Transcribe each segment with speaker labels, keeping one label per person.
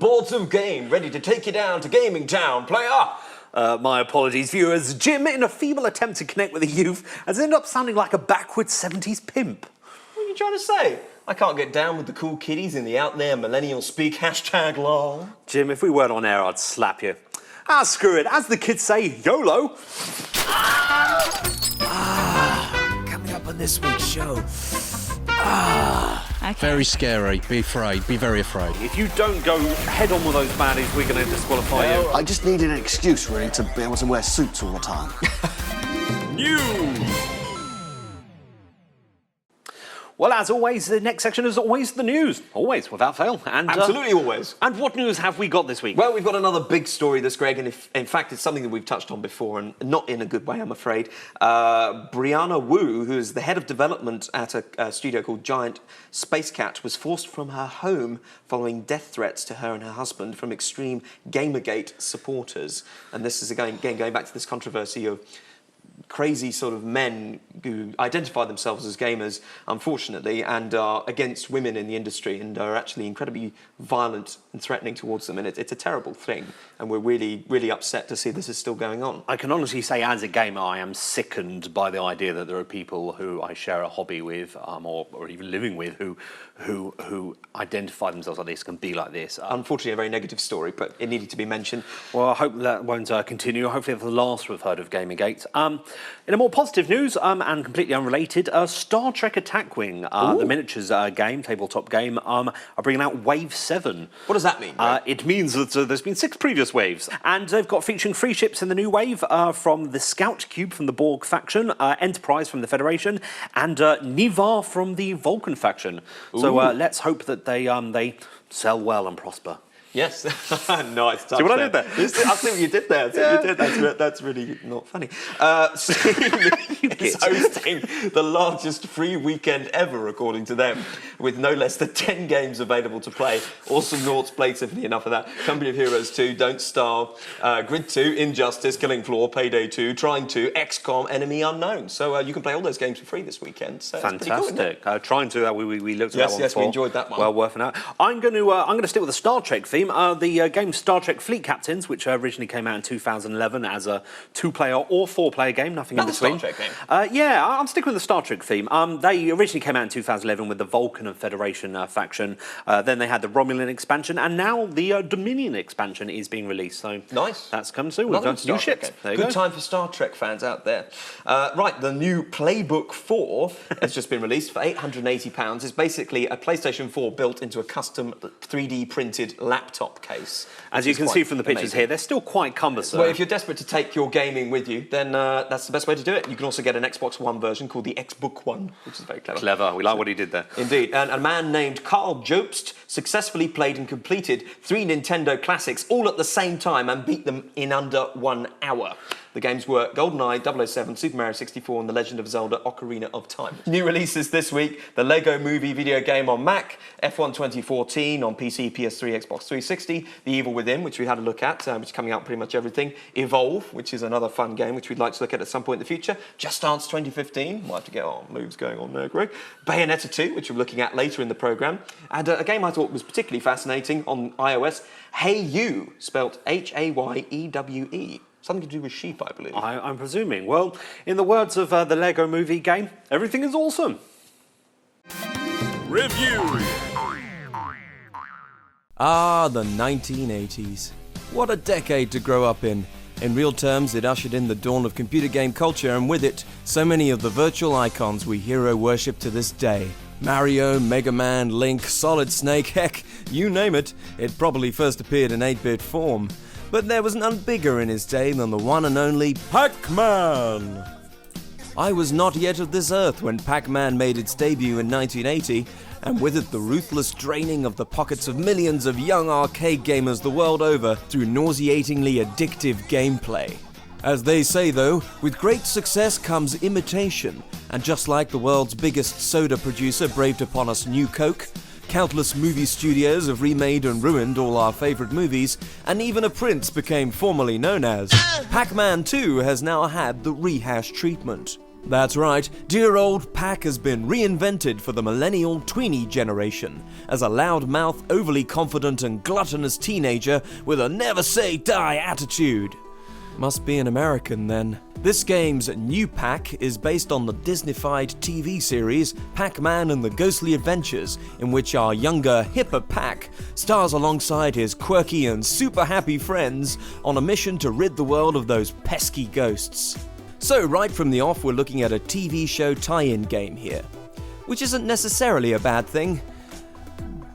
Speaker 1: boards of game, ready to take you down to Gaming Town, player!
Speaker 2: My apologies, viewers. Jim, in a feeble attempt to connect with the youth, has ended up sounding like a backwards 70s pimp.
Speaker 1: What are you trying to say? I can't get down with the cool kiddies in the out there millennial speak hashtag lol.
Speaker 2: Jim, if we weren't on air, I'd slap you. Ah, screw it. As the kids say, YOLO.
Speaker 3: Coming up on this week's show.
Speaker 4: Okay. Very scary. Be afraid. Be very afraid.
Speaker 2: If you don't go head on with those baddies, we're going to disqualify you.
Speaker 5: I just needed an excuse, really, to be able to wear suits all the time.
Speaker 2: News! Well, as always, the next section is always the news. Always, without fail. And,
Speaker 1: Absolutely always.
Speaker 2: And what news have we got this week?
Speaker 1: Well, we've got another big story this, Greg, and in fact, it's something that we've touched on before, and not in a good way, I'm afraid. Brianna Wu, who is the head of development at a studio called Giant Space Cat, was forced from her home following death threats to her and her husband from extreme Gamergate supporters. And this is, again, going back to this controversy of crazy sort of men who identify themselves as gamers, unfortunately, and are against women in the industry and are actually incredibly violent and threatening towards them. And it's a terrible thing, and we're really, really upset to see this is still going on.
Speaker 2: I can honestly say, as a gamer, I am sickened by the idea that there are people who I share a hobby with, or even living with, who identify themselves like this, can be like this.
Speaker 1: Unfortunately, a very negative story, but it needed to be mentioned.
Speaker 2: Well, I hope that won't continue. Hopefully that's the last we've heard of Gamergate. In a more positive news, and completely unrelated, Star Trek Attack Wing, the miniatures game, tabletop game, are bringing out Wave 7.
Speaker 1: What does that mean?
Speaker 2: It means that there's been 6 previous waves, and they've got featuring 3 ships in the new wave from the Scout Cube from the Borg faction, Enterprise from the Federation, and Nivar from the Vulcan faction. Ooh. So let's hope that they sell well and prosper.
Speaker 1: Yes, nice touch.
Speaker 2: See what I did there?
Speaker 1: I see what you did there. That's really not funny. Steam is hosting the largest free weekend ever, according to them, with no less than 10 games available to play. Awesome Noughts, Blade Symphony, enough of that. Company of Heroes 2, Don't Starve, Grid 2, Injustice, Killing Floor, Payday 2, Trying 2, XCOM, Enemy Unknown. So you can play all those games for free this weekend. So
Speaker 2: fantastic. Cool, Trying 2, we looked at that one.
Speaker 1: Yes, we enjoyed that one.
Speaker 2: Well worth an hour. I'm going to stick with the Star Trek theme. The game Star Trek Fleet Captains, which originally came out in 2011 as a 2-player or 4-player game, nothing in between.
Speaker 1: Star Trek game.
Speaker 2: Yeah, I'm sticking with the Star Trek theme. They originally came out in 2011 with the Vulcan and Federation faction. Then they had the Romulan expansion, and now the Dominion expansion is being released. So
Speaker 1: nice.
Speaker 2: That's coming soon. We've got new ships.
Speaker 1: Good time for Star Trek fans out there. Right, the new Playbook 4 has just been released for £880. It's basically a PlayStation 4 built into a custom 3D printed laptop case.
Speaker 2: As you can see from the pictures here, they're still quite cumbersome.
Speaker 1: Well, if you're desperate to take your gaming with you, then that's the best way to do it. You can also get an Xbox One version called the Xbook One, which is very clever.
Speaker 2: Clever. We like what he did there.
Speaker 1: Indeed. And a man named Carl Jobst successfully played and completed 3 Nintendo classics all at the same time and beat them in under 1 hour. The games were GoldenEye, 007, Super Mario 64, and The Legend of Zelda: Ocarina of Time. New releases this week: the Lego Movie video game on Mac, F1 2014 on PC, PS3, Xbox 360, The Evil Within, which we had a look at, which is coming out pretty much everything, Evolve, which is another fun game which we'd like to look at some point in the future, Just Dance 2015, might have to get our moves going on there, Greg, Bayonetta 2, which we're looking at later in the programme, and a game I thought was particularly fascinating on iOS, Hey You, spelt Hayewe. Something to do with sheep, I believe.
Speaker 2: I'm presuming. Well, in the words of the Lego Movie game, everything is awesome.
Speaker 6: Review.
Speaker 3: Ah, the 1980s. What a decade to grow up in. In real terms, it ushered in the dawn of computer game culture, and with it, so many of the virtual icons we hero worship to this day. Mario, Mega Man, Link, Solid Snake, heck, you name it, it probably first appeared in 8-bit form. But there was none bigger in his day than the one and only Pac-Man. I was not yet of this earth when Pac-Man made its debut in 1980, and with it the ruthless draining of the pockets of millions of young arcade gamers the world over through nauseatingly addictive gameplay. As they say though, with great success comes imitation, and just like the world's biggest soda producer braved upon us new Coke, countless movie studios have remade and ruined all our favourite movies, and even a prince became formally known as. Pac-Man 2 has now had the rehash treatment. That's right, dear old Pac has been reinvented for the millennial tweenie generation as a loudmouth, overly confident and gluttonous teenager with a never-say-die attitude. Must be an American then. This game's new Pac is based on the Disney-fied TV series Pac-Man and the Ghostly Adventures, in which our younger, hipper Pac stars alongside his quirky and super happy friends on a mission to rid the world of those pesky ghosts. So right from the off, we're looking at a TV show tie-in game here, which isn't necessarily a bad thing,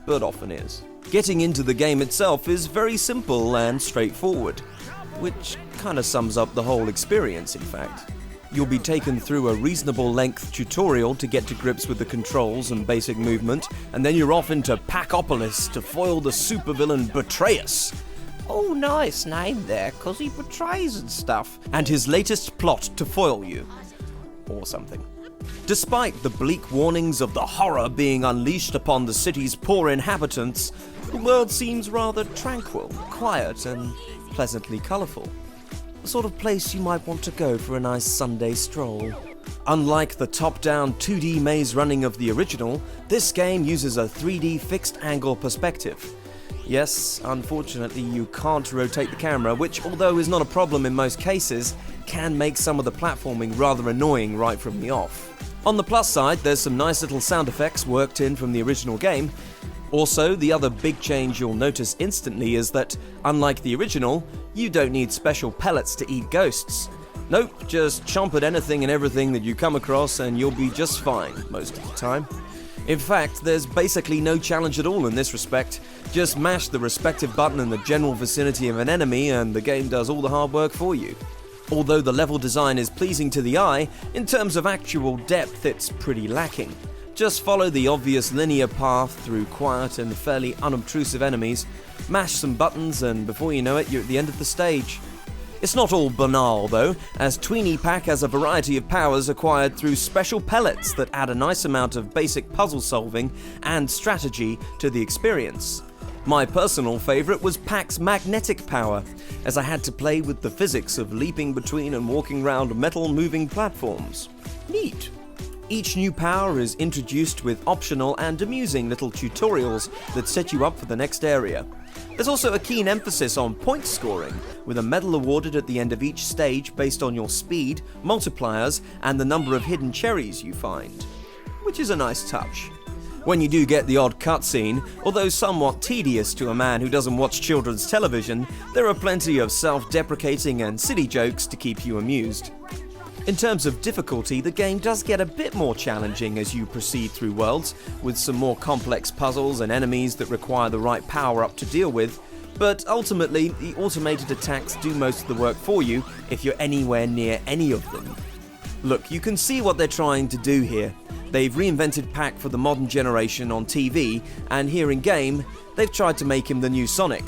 Speaker 3: but often is. Getting into the game itself is very simple and straightforward, which kind of sums up the whole experience, in fact. You'll be taken through a reasonable length tutorial to get to grips with the controls and basic movement, and then you're off into Pacopolis to foil the supervillain Betrayus. Oh, nice name there, 'cause he betrays and stuff. And his latest plot to foil you. Or something. Despite the bleak warnings of the horror being unleashed upon the city's poor inhabitants, the world seems rather tranquil, quiet, and pleasantly colourful. The sort of place you might want to go for a nice Sunday stroll. Unlike the top-down 2D maze running of the original, this game uses a 3D fixed-angle perspective. Yes, unfortunately you can't rotate the camera, which, although is not a problem in most cases, can make some of the platforming rather annoying right from the off. On the plus side, there's some nice little sound effects worked in from the original game. Also, the other big change you'll notice instantly is that, unlike the original, you don't need special pellets to eat ghosts. Nope, just chomp at anything and everything that you come across and you'll be just fine most of the time. In fact, there's basically no challenge at all in this respect. Just mash the respective button in the general vicinity of an enemy and the game does all the hard work for you. Although the level design is pleasing to the eye, in terms of actual depth it's pretty lacking. Just follow the obvious linear path through quiet and fairly unobtrusive enemies, mash some buttons and before you know it you're at the end of the stage. It's not all banal though, as Tweenie Pac has a variety of powers acquired through special pellets that add a nice amount of basic puzzle solving and strategy to the experience. My personal favourite was Pac's magnetic power, as I had to play with the physics of leaping between and walking around metal moving platforms. Neat. Each new power is introduced with optional and amusing little tutorials that set you up for the next area. There's also a keen emphasis on point scoring, with a medal awarded at the end of each stage based on your speed, multipliers, and the number of hidden cherries you find, which is a nice touch. When you do get the odd cutscene, although somewhat tedious to a man who doesn't watch children's television, there are plenty of self-deprecating and silly jokes to keep you amused. In terms of difficulty, the game does get a bit more challenging as you proceed through worlds, with some more complex puzzles and enemies that require the right power-up to deal with, but ultimately, the automated attacks do most of the work for you if you're anywhere near any of them. Look, you can see what they're trying to do here. They've reinvented Pac for the modern generation on TV, and here in-game, they've tried to make him the new Sonic.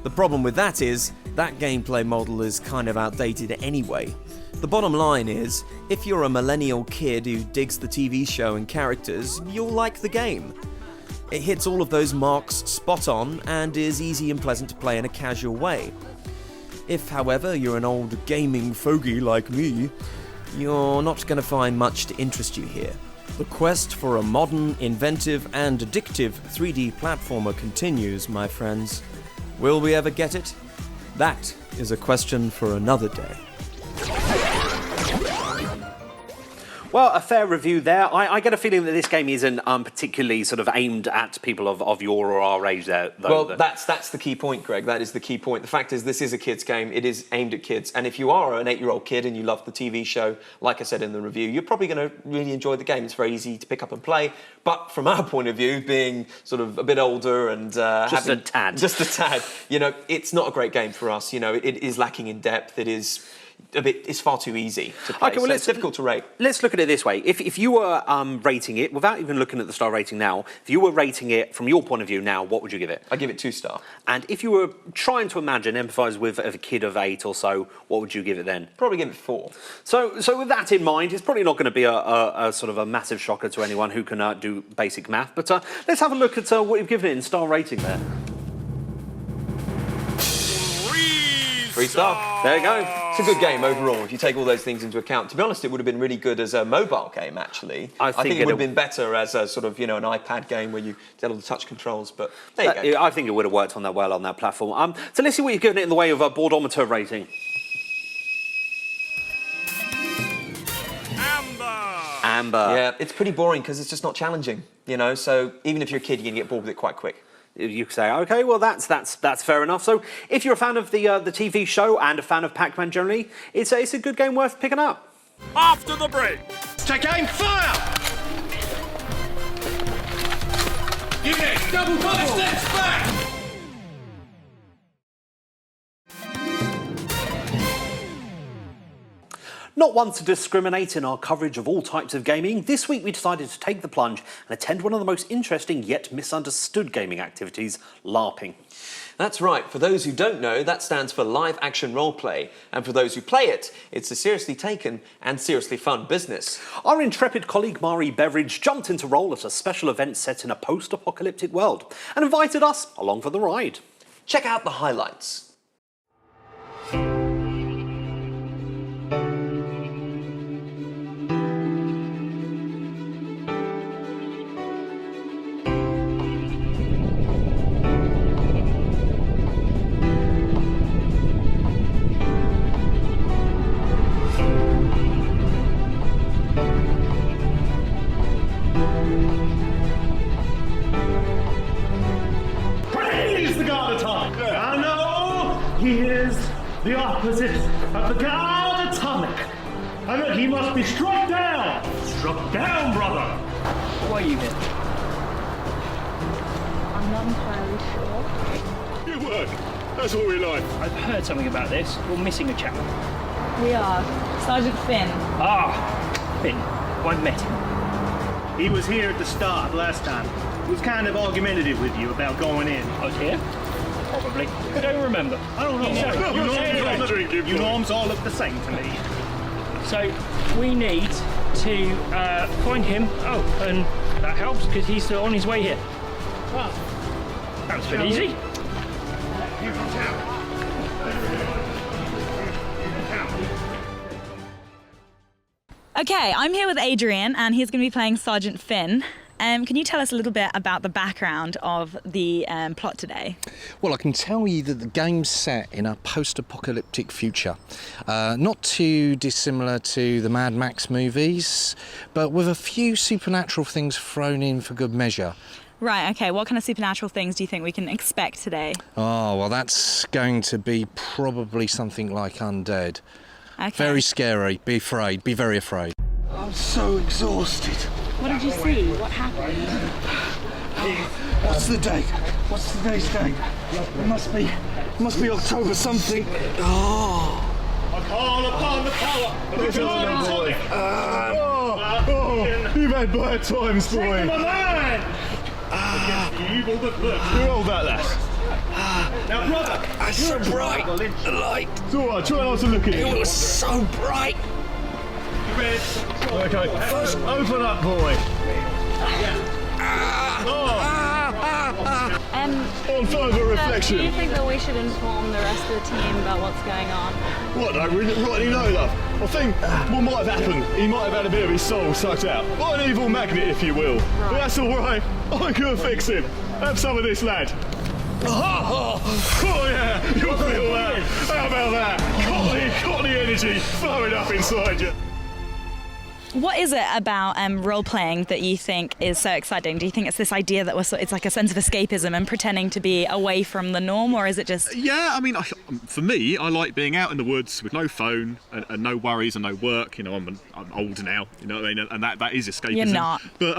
Speaker 3: The problem with that is, that gameplay model is kind of outdated anyway. The bottom line is, if you're a millennial kid who digs the TV show and characters, you'll like the game. It hits all of those marks spot on and is easy and pleasant to play in a casual way. If, however, you're an old gaming fogey like me, you're not going to find much to interest you here. The quest for a modern, inventive and addictive 3D platformer continues, my friends. Will we ever get it? That is a question for another day.
Speaker 2: Well, a fair review there. I get a feeling that this game isn't particularly sort of aimed at people of your or our age there, though.
Speaker 1: Well, that's the key point, Greg. That is the key point. The fact is, this is a kid's game. It is aimed at kids. And if you are an 8-year-old kid and you love the TV show, like I said in the review, you're probably going to really enjoy the game. It's very easy to pick up and play. But from our point of view, being sort of a bit older and
Speaker 2: just a tad,
Speaker 1: you know, it's not a great game for us. You know, it is lacking in depth. It's far too easy to play,
Speaker 2: okay, well,
Speaker 1: so it's difficult to rate.
Speaker 2: Let's look at it this way. If you were rating it, without even looking at the star rating now, if you were rating it from your point of view now, what would you give it?
Speaker 1: I'd give it 2 stars.
Speaker 2: And if you were trying to empathise with a kid of 8 or so, what would you give it then?
Speaker 1: Probably give it 4.
Speaker 2: So with that in mind, it's probably not going to be a sort of a massive shocker to anyone who can do basic math, but let's have a look at what you've given it in star rating there.
Speaker 1: 3 stars.
Speaker 2: There you go.
Speaker 1: It's a good game overall, if you take all those things into account. To be honest, it would have been really good as a mobile game, actually. I think it would have been better as a sort of, you know, an iPad game where you did all the touch controls, but there you go.
Speaker 2: I think it would have worked on that well on that platform. So let's see what you've given it in the way of a boardometer rating. Amber.
Speaker 1: Yeah, it's pretty boring because it's just not challenging, you know, so even if you're a kid, you can get bored with it quite quick.
Speaker 2: You could say, OK, well, that's fair enough. So if you're a fan of the TV show and a fan of Pac-Man generally, it's a good game worth picking up.
Speaker 6: After the break.
Speaker 7: Take aim, fire! Unit, double bubble! Steps back!
Speaker 2: Not one to discriminate in our coverage of all types of gaming, this week we decided to take the plunge and attend one of the most interesting yet misunderstood gaming activities, LARPing.
Speaker 1: That's right. For those who don't know, that stands for live action roleplay. And for those who play it, it's a seriously taken and seriously fun business.
Speaker 2: Our intrepid colleague Mari Beveridge jumped into role at a special event set in a post-apocalyptic world and invited us along for the ride.
Speaker 1: Check out the highlights.
Speaker 8: The opposite of the god atomic. And that he must be struck down. Struck down, brother.
Speaker 9: Why are you here?
Speaker 10: I'm not entirely sure.
Speaker 8: Good work. That's what we like.
Speaker 9: I've heard something about this. You're missing a chap.
Speaker 10: We are. Sergeant Finn.
Speaker 9: Ah, Finn. I've met him.
Speaker 8: He was here at the start last time. He was kind of argumentative with you about going in.
Speaker 9: I was here? Probably. I don't remember.
Speaker 8: I don't know. You norms all look the same to me.
Speaker 9: So, we need to find him. Oh, and that helps because he's still on his way here.
Speaker 8: Oh.
Speaker 9: That's been easy.
Speaker 10: Okay, I'm here with Adrian, and he's going to be playing Sergeant Finn. Can you tell us a little bit about the background of the plot today?
Speaker 4: Well, I can tell you that the game's set in a post-apocalyptic future. Not too dissimilar to the Mad Max movies, but with a few supernatural things thrown in for good measure.
Speaker 10: Right, okay. What kind of supernatural things do you think we can expect today?
Speaker 4: Oh, well, that's going to be probably something like undead.
Speaker 10: Okay.
Speaker 4: Very scary. Be afraid. Be very afraid.
Speaker 5: I'm so exhausted.
Speaker 10: What did you see? What happened?
Speaker 5: What's the date? What's today's date? It must be October something. Oh.
Speaker 8: I call upon the power of the god atomic. You've had bad times, boy. Take them alive! Against the evil that lurks. Who hold that last? Now, brother!
Speaker 5: It's so bright. The light.
Speaker 8: It's all right. Try not to look at it.
Speaker 5: It was so bright.
Speaker 8: You ready? Okay. Open up, boy. On further reflection.
Speaker 10: Do you think that we should inform the rest of the team about what's going on?
Speaker 8: What, I really rightly know, love? I think what might have happened, he might have had a bit of his soul sucked out. Like an evil magnet, if you will. Right. But that's all right. I can fix him. Have some of this, lad. Oh yeah, you'll feel that. How about that? Cottony energy flowing up inside you.
Speaker 10: What is it about role-playing that you think is so exciting? Do you think it's this idea that it's like a sense of escapism and pretending to be away from the norm, or is it just...
Speaker 11: Yeah, I mean, for me, I like being out in the woods with no phone and no worries and no work. You know, I'm old now, you know what I mean? And that is escapism.
Speaker 10: You're not.
Speaker 11: But,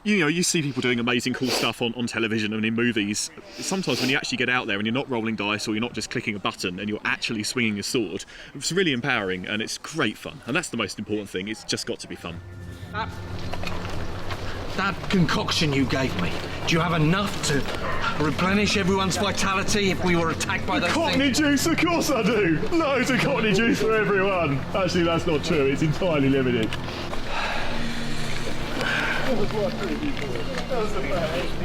Speaker 11: you know, you see people doing amazing cool stuff on television and in movies. Sometimes when you actually get out there and you're not rolling dice or you're not just clicking a button and you're actually swinging your sword, it's really empowering and it's great fun. And that's the most important thing. It's just got to be fun.
Speaker 7: That concoction you gave me, do you have enough to replenish everyone's vitality if we were attacked by those
Speaker 8: Cockney
Speaker 7: things?
Speaker 8: juice, of course I do. Loads of Cockney juice for everyone. Actually, that's not true. It's entirely limited.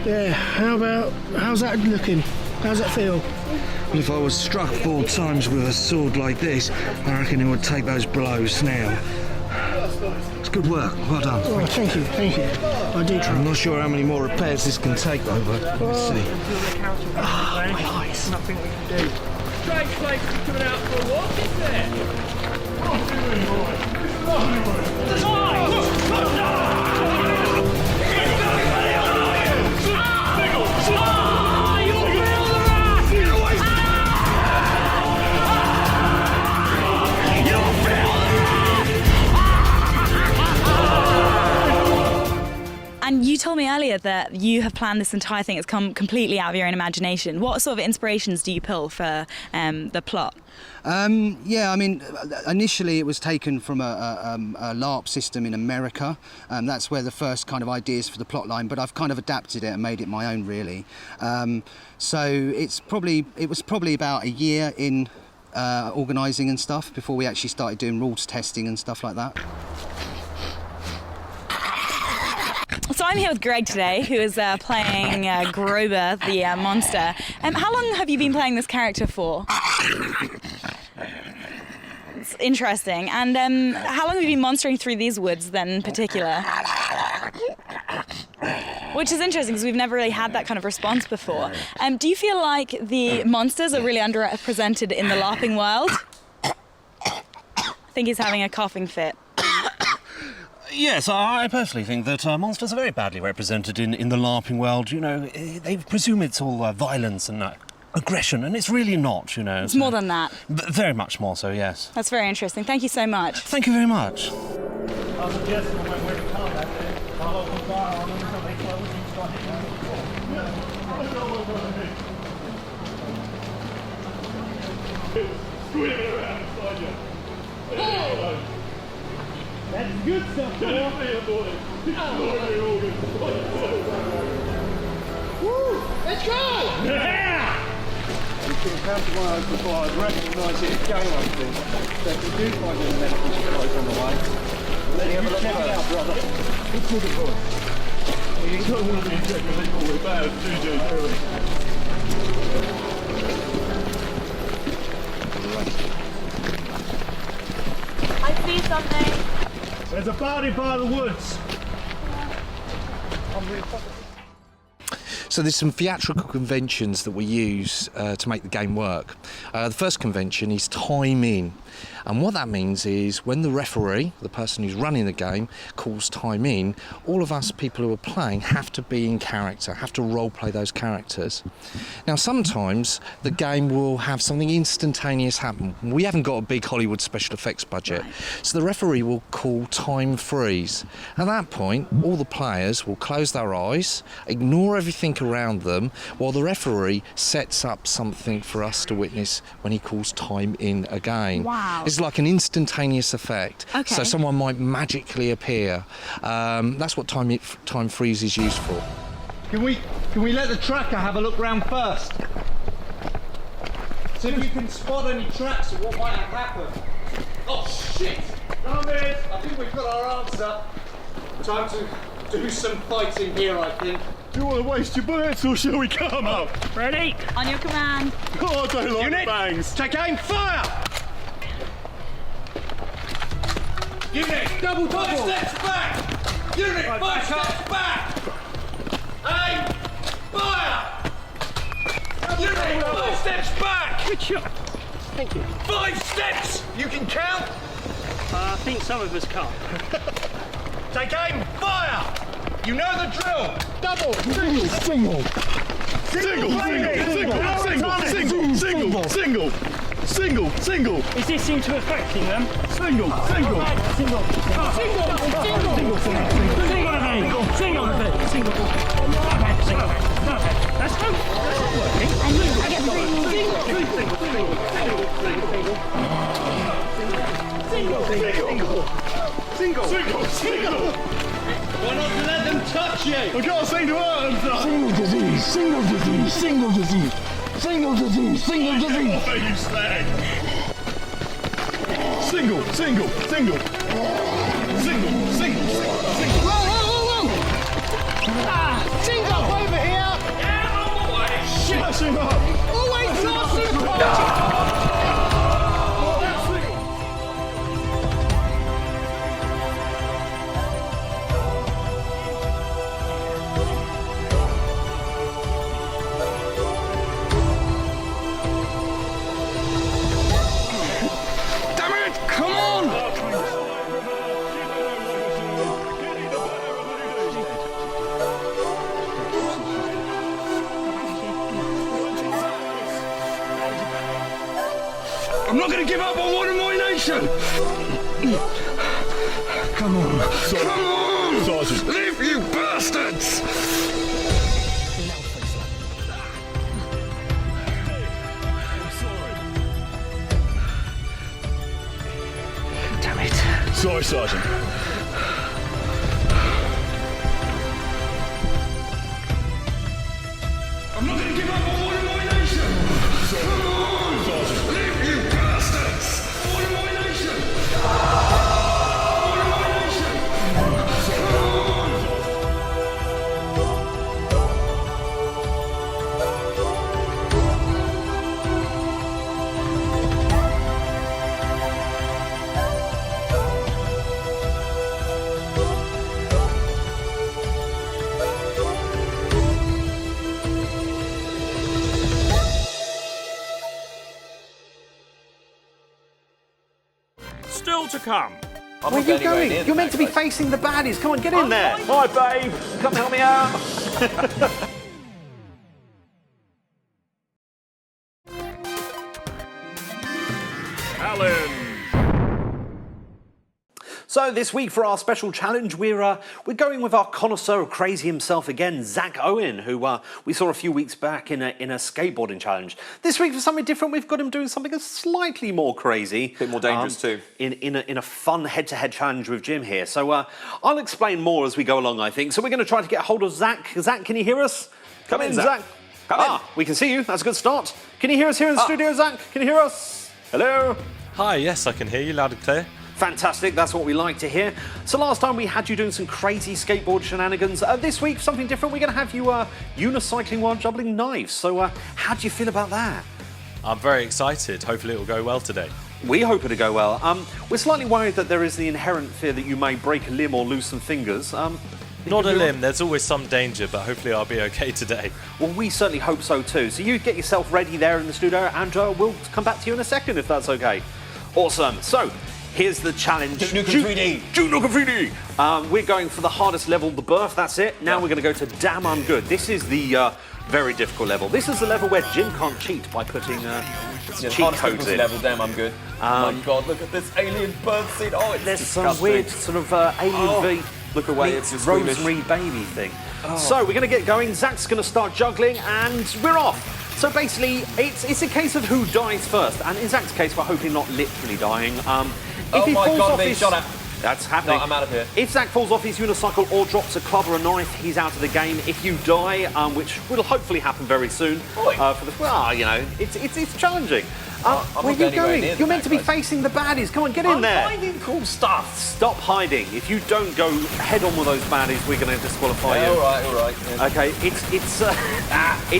Speaker 12: Yeah, how's that looking?
Speaker 5: How's that feel?
Speaker 7: Well, if I was struck 4 times with a sword like this, I reckon it would take those blows now. It's good work. Well done.
Speaker 5: Oh, thank you. I do try.
Speaker 7: I'm not sure how many more repairs this can take, though, but let's see.
Speaker 9: My eyes. Nothing we can do. Strange place to be coming out for a walk, isn't
Speaker 10: And you told me earlier that you have planned this entire thing. It's come completely out of your own imagination. What sort of inspirations do you pull for the plot?
Speaker 6: Yeah, I mean, initially it was taken from a LARP system in America. That's where the first kind of ideas for the plot line, but I've kind of adapted it and made it my own, really. So it was probably about a year in organising and stuff before we actually started doing rules testing and stuff like that.
Speaker 10: So I'm here with Greg today, who is playing Grover, the monster. How long have you been playing this character for? It's interesting. And how long have you been monstering through these woods then in particular? Which is interesting because we've never really had that kind of response before. Do you feel like the monsters are really underrepresented in the LARPing world? I think he's having a coughing fit.
Speaker 2: Yes, I personally think that monsters are very badly represented in the LARPing world. You know, they presume it's all violence and aggression, and it's really not, you know.
Speaker 10: It's more than that.
Speaker 2: Very much more so, yes.
Speaker 10: That's very interesting. Thank you so much.
Speaker 2: Thank you very much.
Speaker 8: That's good stuff, boy. Woo! Let's go! Yeah! You can come to one of those before I'd recognise it as going on things. So if you do find any medical supplies on the way, let me have a look at it out, brother. What's with it, boy? You don't want to be injected with all the bad juju, do we?
Speaker 10: I see something.
Speaker 8: There's a body by the woods.
Speaker 4: So there's some theatrical conventions that we use to make the game work. The first convention is time in. And what that means is when the referee, the person who's running the game, calls time in, all of us people who are playing have to be in character, have to role play those characters. Now sometimes the game will have something instantaneous happen. We haven't got a big Hollywood special effects budget, so the referee will call time freeze. At that point, all the players will close their eyes, ignore everything around them, while the referee sets up something for us to witness when he calls time in again.
Speaker 10: Wow.
Speaker 4: It's like an instantaneous effect.
Speaker 10: Okay.
Speaker 4: So someone might magically appear. That's what time freeze is used for.
Speaker 7: Can we let the tracker have a look round first? See if you can spot any tracks of what might have happened. Oh shit! Come in! I think we've got our answer. Time to do some fighting here, I think.
Speaker 8: Do you want to waste your bullets or shall we come up?
Speaker 9: Ready?
Speaker 10: On your command.
Speaker 8: Oh, I don't like
Speaker 7: Unit,
Speaker 8: the bangs.
Speaker 7: take aim, fire! Unit, double. 5 steps back! Unit, 5 steps back! Aim, fire! Unit, 5 steps back!
Speaker 9: Good shot. Thank you.
Speaker 7: 5 steps! You can count?
Speaker 9: I think some of us can't.
Speaker 7: Take aim, fire! You know the drill! Double!
Speaker 8: Single.
Speaker 9: Is this into affecting them?
Speaker 8: Single.
Speaker 9: Single. That's not working.
Speaker 8: Single.
Speaker 7: Why not let them touch you?
Speaker 8: I can't seem to hurt them, son.
Speaker 5: Single disease.
Speaker 8: Oh, you slag. Single.
Speaker 5: Whoa! Single over here!
Speaker 7: Get out of the way! Shit!
Speaker 8: Smash him up!
Speaker 5: Always Larson party! Damn it! Come on! I'm not going to give up on one of my nation! Come on! Come on!
Speaker 8: Sergeant.
Speaker 5: Leave, you bastards! Damn it.
Speaker 8: Sorry, Sergeant.
Speaker 5: I'm not going to give up on one of my nation! Come on!
Speaker 8: Sergeant.
Speaker 5: Leave, you bastards! One of my nation! One of my nation! Come on!
Speaker 9: Still to come.
Speaker 2: Where are you going? You're meant to be facing the baddies. Come on, get in there. Hi, babe. Come help me out.
Speaker 9: Challenge.
Speaker 2: So this week for our special challenge, we're going with our connoisseur of crazy himself again, Zach Owen, who we saw a few weeks back in a skateboarding challenge. This week for something different, we've got him doing something slightly more crazy,
Speaker 1: A bit more dangerous too.
Speaker 2: in a fun head-to-head challenge with Jim here. So I'll explain more as we go along, I think. So we're going to try to get hold of Zach. Zach, can you hear us?
Speaker 1: Come in, Zach. Come in.
Speaker 2: We can see you. That's a good start. Can you hear us here in the studio, Zach? Can you hear us? Hello.
Speaker 12: Hi, yes, I can hear you loud and clear.
Speaker 2: Fantastic, that's what we like to hear. So last time we had you doing some crazy skateboard shenanigans. This week, something different. We're going to have you unicycling while juggling knives. So how do you feel about that?
Speaker 12: I'm very excited. Hopefully it will go well today.
Speaker 2: We hope it'll go well. We're slightly worried that there is the inherent fear that you may break a limb or lose some fingers.
Speaker 12: Not a limb, there's always some danger, but hopefully I'll be okay today.
Speaker 2: Well, we certainly hope so too. So you get yourself ready there in the studio and we'll come back to you in a second if that's okay. Awesome. So here's the challenge.
Speaker 1: Nukem 3D.
Speaker 2: Nukem 3D. We're going for the hardest level, the birth, that's it. Now we're going to go to Damn I'm Good. This is the very difficult level. This is the level where Jim can't cheat by putting cheat codes in.
Speaker 1: Level, damn, I'm good. Oh my God, look at this alien birth scene. Oh, it's
Speaker 2: There's
Speaker 1: disgusting.
Speaker 2: some weird sort of alien v.
Speaker 1: Look away,
Speaker 2: meets
Speaker 1: it's squeamish.
Speaker 2: Rosemary Baby thing. So we're going to get going. Zach's going to start juggling and we're off. So basically, it's a case of who dies first. And in Zach's case, we're hoping not literally dying. If he falls off his...
Speaker 1: shot at.
Speaker 2: That's happening.
Speaker 1: No, I'm out of here.
Speaker 2: If Zach falls off his unicycle or drops a club or a knife, he's out of the game. If you die, which will hopefully happen very soon, it's challenging. Where are you going? You're meant to be facing the baddies. Come on, get in there.
Speaker 1: I'm finding cool stuff.
Speaker 2: Stop hiding. If you don't go head on with those baddies, we're going to disqualify you.
Speaker 1: All right. Yeah.
Speaker 2: Okay, it's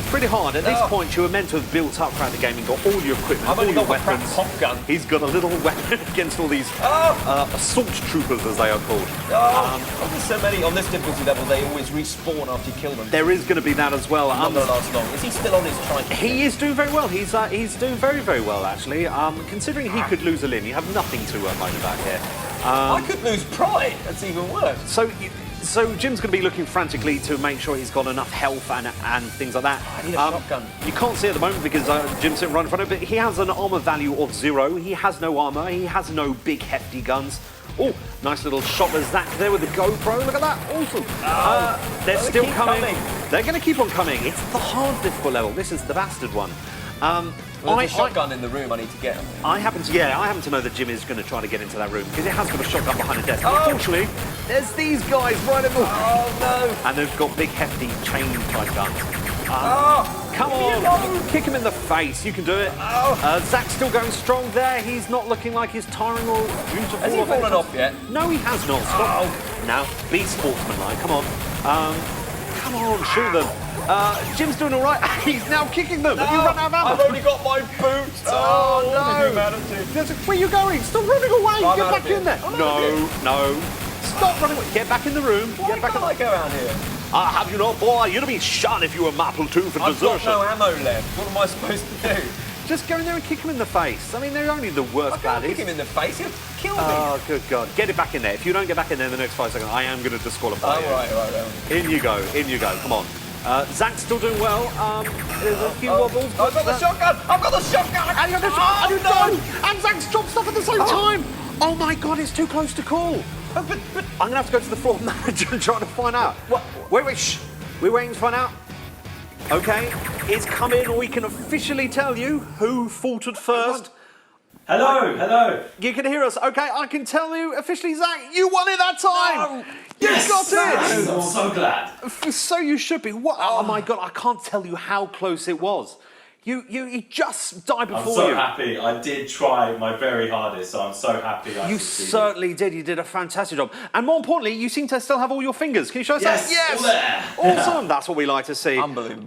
Speaker 2: pretty hard. At this point, you were meant to have built up throughout the game and got all your equipment,
Speaker 1: I've
Speaker 2: all
Speaker 1: only
Speaker 2: your
Speaker 1: got my
Speaker 2: weapons.
Speaker 1: crap pop gun.
Speaker 2: He's got a little weapon against all these assault troopers, as they are called.
Speaker 1: There's so many on this difficulty level. They always respawn after you kill them.
Speaker 2: There is going to be that as well.
Speaker 1: Not going to last long. Is he still on his trike?
Speaker 2: He is doing very well. He's doing very, very well, actually. Considering he could lose a limb, you have nothing to moan about here.
Speaker 1: I could lose pride. That's even worse.
Speaker 2: So Jim's going to be looking frantically to make sure he's got enough health and things like that.
Speaker 1: I need a shotgun.
Speaker 2: You can't see at the moment because Jim's sitting right in front of it, but he has an armor value of 0. He has no armor. He has no big, hefty guns. Oh, nice little shot with Zach there with the GoPro. Look at that. Awesome. They're still coming. They're going to keep on coming. It's the hard difficult level. This is the bastard one.
Speaker 1: There's a shotgun in the room I need to get.
Speaker 2: I happen to know that Jim is going to try to get into that room because it has got a shotgun behind a desk. Unfortunately, there's these guys right in the...
Speaker 1: Oh, no.
Speaker 2: And they've got big, hefty chain-type guns. Come on, kick him in the face. You can do it. Zach's still going strong there. He's not looking like he's tiring or due to fall.
Speaker 1: Has he fallen off yet?
Speaker 2: No, he has not. Stop. Now, be sportsmanlike. Come on. Come on, shoot them. Jim's doing all right. He's now kicking them. Have you run out of ammo?
Speaker 1: I've only got my boots.
Speaker 2: Oh, no.
Speaker 1: Humanity.
Speaker 2: Where are you going? Stop running away.
Speaker 1: I'm
Speaker 2: Get
Speaker 1: out
Speaker 2: back
Speaker 1: of here.
Speaker 2: in there.
Speaker 1: I'm out of
Speaker 2: No. Stop running away. Get back in the room.
Speaker 1: Why
Speaker 2: Get back
Speaker 1: can't I go out here?
Speaker 2: Have you not, boy? You'd have been shot if you were Maple 2 for
Speaker 1: I've got
Speaker 2: desertion.
Speaker 1: no ammo left. What am I supposed to do?
Speaker 2: Just go in there and kick him in the face. I mean, they're only the worst
Speaker 1: I can't
Speaker 2: baddies.
Speaker 1: kick him in the face. He'll kill me.
Speaker 2: Oh, good God. Get it back in there. If you don't get back in there in the next 5 seconds, I am going to disqualify you.
Speaker 1: Right.
Speaker 2: In you go. In you go. Come on. Zach's still doing well. There's a few wobbles.
Speaker 1: I've got the shotgun. I've got the shotgun.
Speaker 2: And you're the shotgun. And Zach's dropped stuff at the same time. Oh my God, it's too close to call. But I'm going to have to go to the floor manager and try to find out. What? Wait. Shh. We're waiting to find out. Okay, it's come in. We can officially tell you who faltered first.
Speaker 12: Hello.
Speaker 2: You can hear us. Okay, I can tell you officially, Zach, you won it that time.
Speaker 1: No.
Speaker 2: You got it.
Speaker 12: I'm so glad.
Speaker 2: So you should be. What? Oh my God, I can't tell you how close it was. You just died before
Speaker 12: I'm so
Speaker 2: you.
Speaker 12: happy. I did try my very hardest, so I'm so happy I
Speaker 2: You
Speaker 12: succeeded.
Speaker 2: certainly did. You did a fantastic job. And more importantly, you seem to still have all your fingers. Can you show us
Speaker 12: Yes,
Speaker 2: that?
Speaker 12: all there.
Speaker 2: Awesome. That's what we like to see.
Speaker 1: Unbelievable.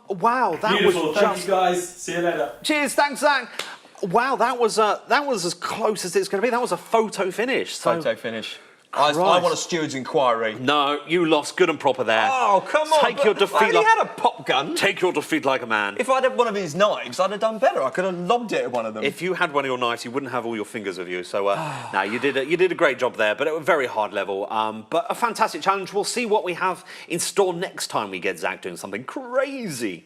Speaker 2: Wow, that
Speaker 12: Beautiful.
Speaker 2: was
Speaker 12: Thank
Speaker 2: just...
Speaker 12: you guys. See you later.
Speaker 2: Cheers, thanks, Zach. Wow, that was as close as it's going to be. That was a photo finish. So...
Speaker 1: Photo finish. I want a steward's inquiry.
Speaker 2: No, you lost good and proper there.
Speaker 1: Oh, come on.
Speaker 2: Take your defeat
Speaker 1: I only had a pop gun.
Speaker 2: Take your defeat like a man.
Speaker 1: If I'd had one of his knives, I'd have done better. I could have lobbed it at one of them.
Speaker 2: If you had one of your knives, you wouldn't have all your fingers with you. So, no, you did a great job there, but at a very hard level. But a fantastic challenge. We'll see what we have in store next time we get Zach doing something crazy.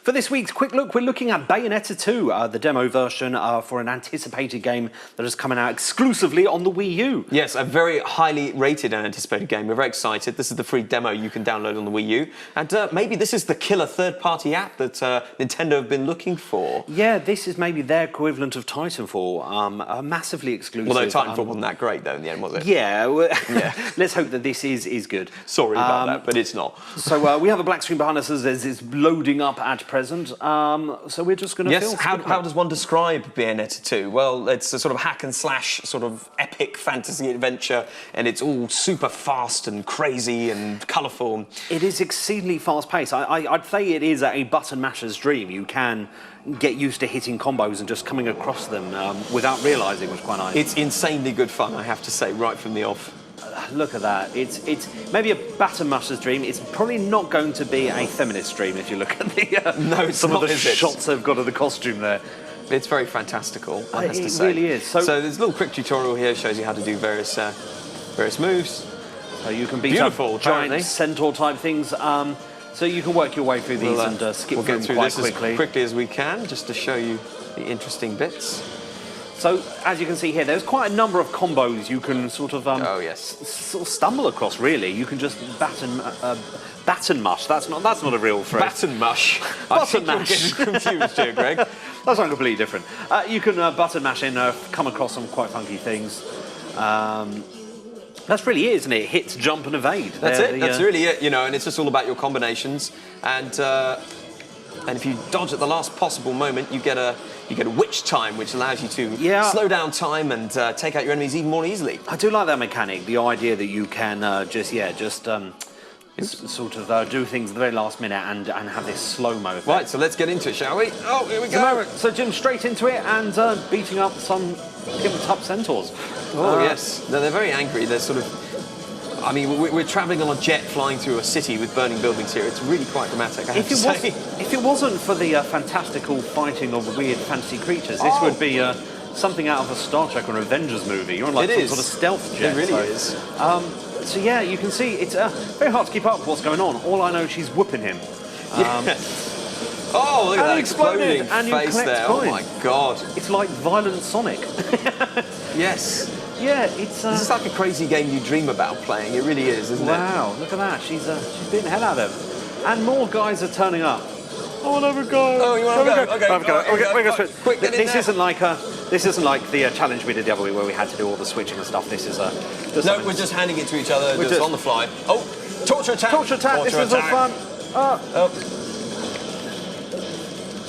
Speaker 2: For this week's Quick Look, we're looking at Bayonetta 2, the demo version for an anticipated game that is coming out exclusively on the Wii U.
Speaker 1: Yes, a very highly rated and anticipated game. We're very excited. This is the free demo you can download on the Wii U. And maybe this is the killer third-party app that Nintendo have been looking for.
Speaker 2: Yeah, this is maybe their equivalent of Titanfall, massively exclusive.
Speaker 1: Although Titanfall wasn't that great, though, in the end, was it?
Speaker 2: Yeah, let's hope that this is good.
Speaker 1: Sorry about that, but it's not.
Speaker 2: So we have a black screen behind us as it's loading up at present. So we're just going to
Speaker 1: Yes, how does one describe Bayonetta 2? Well, it's a sort of hack and slash sort of epic fantasy adventure, and it's all super fast and crazy and colourful.
Speaker 2: It is exceedingly fast-paced. I'd say it is a button masher's dream. You can get used to hitting combos and just coming across them without realising, which is quite nice.
Speaker 1: It's insanely good fun, I have to say, right from the off.
Speaker 2: Look at that. It's maybe a button masher's dream. It's probably not going to be a feminist dream if you look at the
Speaker 1: it's
Speaker 2: some
Speaker 1: not,
Speaker 2: of the
Speaker 1: is it?
Speaker 2: shots they've got of the costume there.
Speaker 1: It's very fantastical, I have to say.
Speaker 2: It really is. So
Speaker 1: there's a little quick tutorial here, shows you how to do various moves.
Speaker 2: So you can beat
Speaker 1: Beautiful,
Speaker 2: up giant
Speaker 1: apparently.
Speaker 2: centaur type things. So you can work your way through these and skip
Speaker 1: we'll
Speaker 2: through
Speaker 1: get
Speaker 2: them
Speaker 1: through
Speaker 2: quite
Speaker 1: this
Speaker 2: quickly.
Speaker 1: as quickly as we can, just to show you the interesting bits.
Speaker 2: So, as you can see here, there's quite a number of combos you can sort of sort of stumble across. Really, you can just baton mush. That's not a real phrase.
Speaker 1: Baton mush.
Speaker 2: Button mash.
Speaker 1: You're getting confused here, Greg.
Speaker 2: That's something completely different. You can button mash in, come across some quite funky things. That's really it, isn't it? Hit, jump, and evade.
Speaker 1: That's it. That's really it. You know, and it's just all about your combinations. And if you dodge at the last possible moment, you get a witch time, which allows you to slow down time and take out your enemies even more easily.
Speaker 2: I do like that mechanic. The idea that you can sort of do things at the very last minute and have this slow-mo effect.
Speaker 1: Right, so let's get into it, shall we? Oh, here we go.
Speaker 2: So Jim, straight into it and beating up some top centaurs.
Speaker 1: Oh, yes. No, they're very angry. They're sort of... I mean, we're travelling on a jet flying through a city with burning buildings here. It's really quite dramatic, I have to say.
Speaker 2: If it wasn't for the fantastical fighting of weird fantasy creatures, this would be something out of a Star Trek or an Avengers movie. You're on like some sort of stealth jet.
Speaker 1: It really is.
Speaker 2: So yeah, you can see it's very hard to keep up with what's going on. All I know is she's whooping him.
Speaker 1: Oh, look at that exploding
Speaker 2: and you
Speaker 1: face there.
Speaker 2: Coins.
Speaker 1: Oh my God.
Speaker 2: It's like Violent Sonic.
Speaker 1: Yes.
Speaker 2: Yeah, it's...
Speaker 1: This is like a crazy game you dream about playing. It really is, isn't it?
Speaker 2: Wow, look at that. She's beating the hell out of him. And more guys are turning up. I want to have a go.
Speaker 1: Oh, you want to go? Okay. Quick, get in
Speaker 2: this
Speaker 1: there.
Speaker 2: isn't like the challenge we did the other week where we had to do all the switching and stuff. This is
Speaker 1: no, we're just handing it to each other just on the fly. Oh, torture attack.
Speaker 2: Torture attack. This is all fun.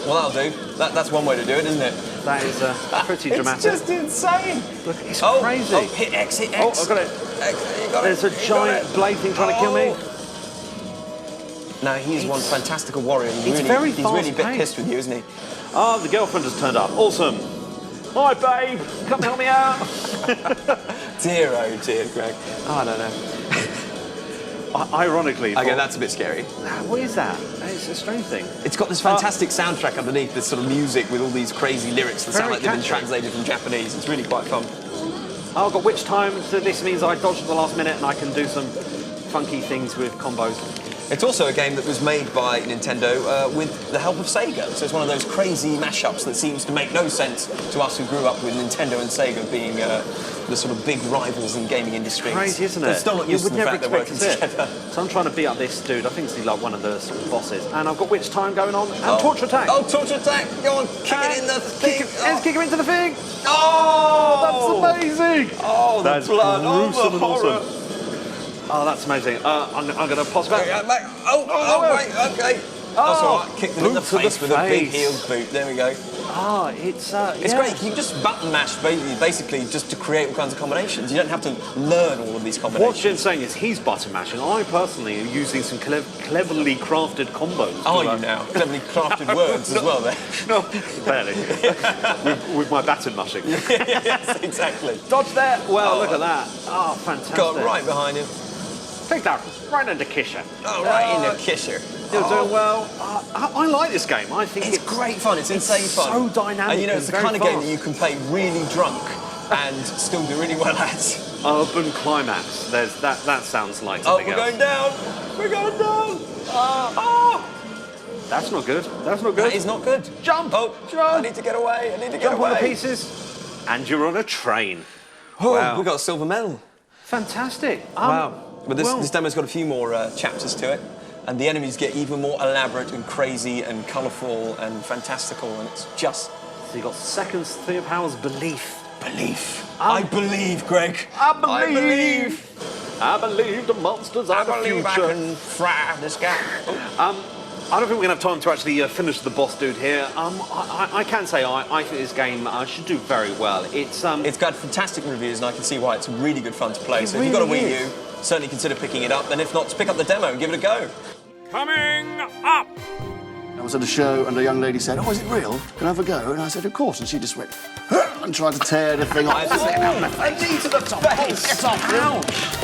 Speaker 1: Well, that'll do. That's one way to do it, isn't it?
Speaker 2: That is pretty dramatic.
Speaker 1: It's just insane.
Speaker 2: Look, it's crazy.
Speaker 1: Oh, hit X, hit X.
Speaker 2: Oh, I've got it. There's a giant blade thing trying to kill me.
Speaker 1: No, he's one fantastical warrior.
Speaker 2: It's
Speaker 1: He's
Speaker 2: very
Speaker 1: really a bit
Speaker 2: fast-paced.
Speaker 1: pissed with you, isn't he?
Speaker 2: Oh, the girlfriend has turned up. Awesome. Hi, babe. Come help me out.
Speaker 1: Dear, oh dear, Greg. Oh, I don't know.
Speaker 2: Ironically.
Speaker 1: Okay, that's a bit scary.
Speaker 2: What is that? It's a strange thing.
Speaker 1: It's got this fantastic soundtrack underneath, this sort of music with all these crazy lyrics that sound
Speaker 2: Very
Speaker 1: like they've been
Speaker 2: catchy.
Speaker 1: translated from Japanese. It's really quite fun.
Speaker 2: Oh, I've got witch time, so this means I dodged at the last minute and I can do some funky things with combos.
Speaker 1: It's also a game that was made by Nintendo with the help of Sega. So it's one of those crazy mashups that seems to make no sense to us who grew up with Nintendo and Sega being the sort of big rivals in gaming industry.
Speaker 2: Crazy, isn't it?
Speaker 1: They're still not used to the fact they're working together.
Speaker 2: So I'm trying to beat up this dude. I think he's like one of the sort of bosses. And I've got witch time going on and torture attack.
Speaker 1: Oh, torture attack! Go on, kick it in the thing.
Speaker 2: Let's kick him into the thing.
Speaker 1: Oh,
Speaker 2: that's amazing.
Speaker 1: Oh,
Speaker 2: that's
Speaker 1: the blood.
Speaker 2: gruesome
Speaker 1: Oh, the horror.
Speaker 2: and awesome. Oh, that's amazing. I'm going to pause back.
Speaker 1: Right, okay. That's all right. Kick them in the
Speaker 2: Boot to the
Speaker 1: face with a big
Speaker 2: face.
Speaker 1: heeled boot. There we go.
Speaker 2: Ah, it's
Speaker 1: It's great. You just button mash basically just to create all kinds of combinations. You don't have to learn all of these
Speaker 2: What
Speaker 1: combinations.
Speaker 2: Jen's saying is he's button mashing. I personally am using some cleverly crafted combos.
Speaker 1: Are you now? Cleverly crafted words as well there.
Speaker 2: No, barely. with my baton mashing.
Speaker 1: Yes, exactly.
Speaker 2: Dodge there. Well, look at that. Oh, fantastic.
Speaker 1: Got right behind him.
Speaker 2: Take that right into Kisher.
Speaker 1: Oh, right in the kisser.
Speaker 2: You're doing well. I like this game. I think
Speaker 1: It's great fun. It's insane fun.
Speaker 2: so dynamic.
Speaker 1: And you know, it's the
Speaker 2: very
Speaker 1: kind of game
Speaker 2: fast.
Speaker 1: that you can play really drunk and still do really well at.
Speaker 2: Urban climax. There's that sounds like
Speaker 1: Oh,
Speaker 2: something
Speaker 1: we're
Speaker 2: else.
Speaker 1: going down. We're going down. Oh.
Speaker 2: That's not good. That's not good.
Speaker 1: That is not good.
Speaker 2: Jump!
Speaker 1: Oh,
Speaker 2: Jump!
Speaker 1: I need to get away. I need to get
Speaker 2: Jump
Speaker 1: away.
Speaker 2: on the pieces. And you're on a train.
Speaker 1: Oh,
Speaker 2: Wow.
Speaker 1: we got a silver medal.
Speaker 2: Fantastic.
Speaker 1: Wow. But this demo's got a few more chapters to it, and the enemies get even more elaborate and crazy and colourful and fantastical, and it's just...
Speaker 2: So you got seconds, Theo Powers, belief.
Speaker 1: Belief. I believe, Greg.
Speaker 2: I believe the monsters are the future.
Speaker 1: I can fry this guy.
Speaker 2: I don't think we're going to have time to actually finish the boss dude here. I can say I think this game should do very well. It's
Speaker 1: got fantastic reviews, and I can see why it's really good fun to play. So if you've got a
Speaker 2: really
Speaker 1: Wii U, certainly consider picking it up. And if not, just pick up the demo and give it a go.
Speaker 9: Coming up!
Speaker 13: I was at a show and a young lady said, "Oh, is it real? Can I have a go?" And I said, "Of course." And she just went and tried to tear the thing off.
Speaker 1: A knee to the face.
Speaker 2: ouch.